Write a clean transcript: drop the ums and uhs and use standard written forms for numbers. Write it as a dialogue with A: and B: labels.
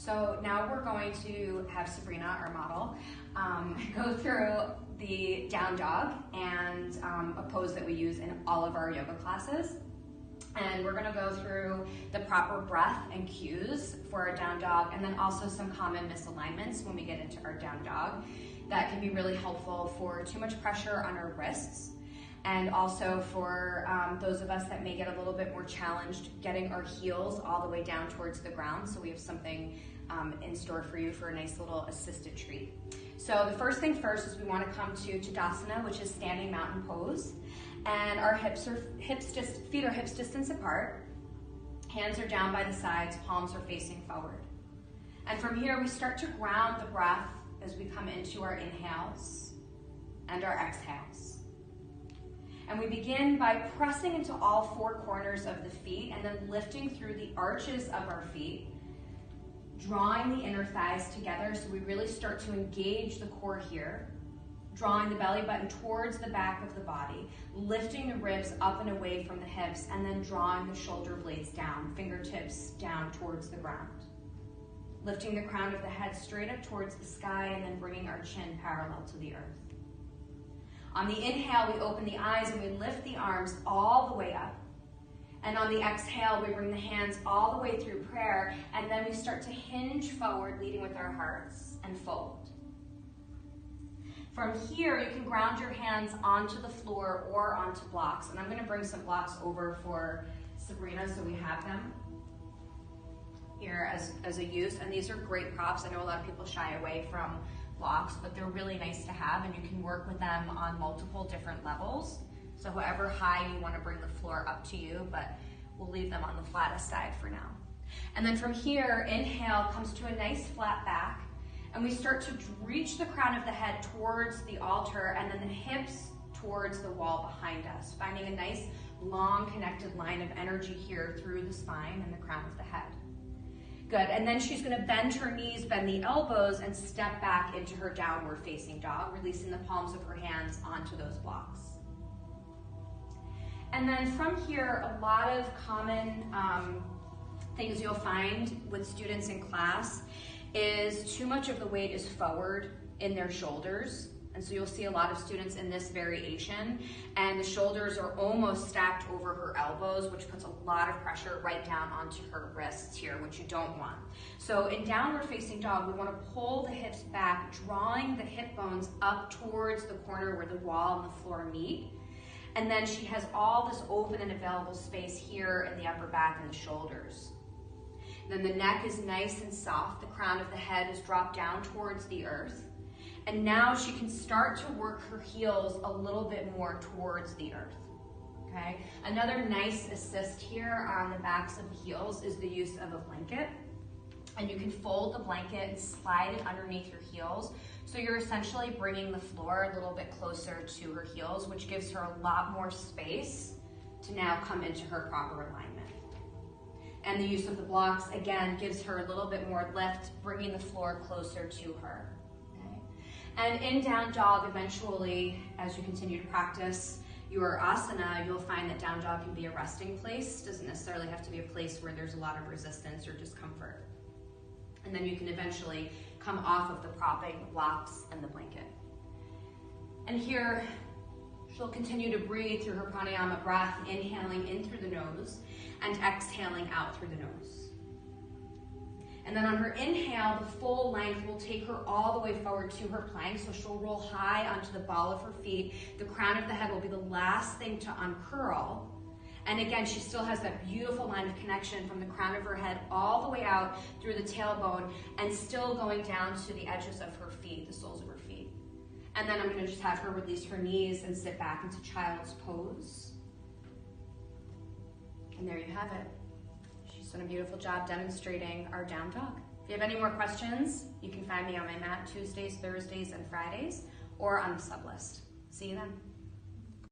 A: So now we're going to have Sabrina, our model, go through the down dog and a pose that we use in all of our yoga classes. And we're gonna go through the proper breath and cues for our down dog, and then also some common misalignments when we get into our down dog that can be really helpful for too much pressure on our wrists, and also for those of us that may get a little bit more challenged getting our heels all the way down towards the ground. So we have something in store for you for a nice little assisted treat. So the first thing first is we want to come to Tadasana, which is standing mountain pose. And our feet are hips distance apart. Hands are down by the sides, palms are facing forward. And from here we start to ground the breath as we come into our inhales and our exhales. And we begin by pressing into all four corners of the feet and then lifting through the arches of our feet, drawing the inner thighs together so we really start to engage the core here, drawing the belly button towards the back of the body, lifting the ribs up and away from the hips, and then drawing the shoulder blades down, fingertips down towards the ground. Lifting the crown of the head straight up towards the sky and then bringing our chin parallel to the earth. On the inhale, we open the eyes and we lift the arms all the way up. And on the exhale, we bring the hands all the way through prayer, and then we start to hinge forward, leading with our hearts, and fold. From here, you can ground your hands onto the floor or onto blocks. And I'm gonna bring some blocks over for Sabrina so we have them here as a use. And these are great props. I know a lot of people shy away from blocks, but they're really nice to have, and you can work with them on multiple different levels. So however high you want to bring the floor, up to you, but we'll leave them on the flattest side for now. And then from here, inhale comes to a nice flat back, and we start to reach the crown of the head towards the altar, and then the hips towards the wall behind us, finding a nice long connected line of energy here through the spine and the crown of the head. Good, and then she's gonna bend her knees, bend the elbows, and step back into her downward facing dog, releasing the palms of her hands onto those blocks. And then from here, a lot of common things you'll find with students in class is too much of the weight is forward in their shoulders. And so you'll see a lot of students in this variation, and the shoulders are almost stacked over her elbows, which puts a lot of pressure right down onto her wrists here, which you don't want. So in downward facing dog, we want to pull the hips back, drawing the hip bones up towards the corner where the wall and the floor meet. And then she has all this open and available space here in the upper back and the shoulders. Then the neck is nice and soft. The crown of the head is dropped down towards the earth. And now she can start to work her heels a little bit more towards the earth, okay? Another nice assist here on the backs of the heels is the use of a blanket. And you can fold the blanket and slide it underneath your heels. So you're essentially bringing the floor a little bit closer to her heels, which gives her a lot more space to now come into her proper alignment. And the use of the blocks, again, gives her a little bit more lift, bringing the floor closer to her. And in down dog, eventually, as you continue to practice your asana, you'll find that down dog can be a resting place. Doesn't necessarily have to be a place where there's a lot of resistance or discomfort. And then you can eventually come off of the propping, the blocks, and the blanket. And here, she'll continue to breathe through her pranayama breath, inhaling in through the nose and exhaling out through the nose. And then on her inhale, the full length will take her all the way forward to her plank. So she'll roll high onto the ball of her feet. The crown of the head will be the last thing to uncurl. And again, she still has that beautiful line of connection from the crown of her head all the way out through the tailbone and still going down to the edges of her feet, the soles of her feet. And then I'm gonna just have her release her knees and sit back into child's pose. And there you have it. She's done a beautiful job demonstrating our down dog. If you have any more questions, you can find me on my mat Tuesdays, Thursdays, and Fridays, or on the sub list. See you then.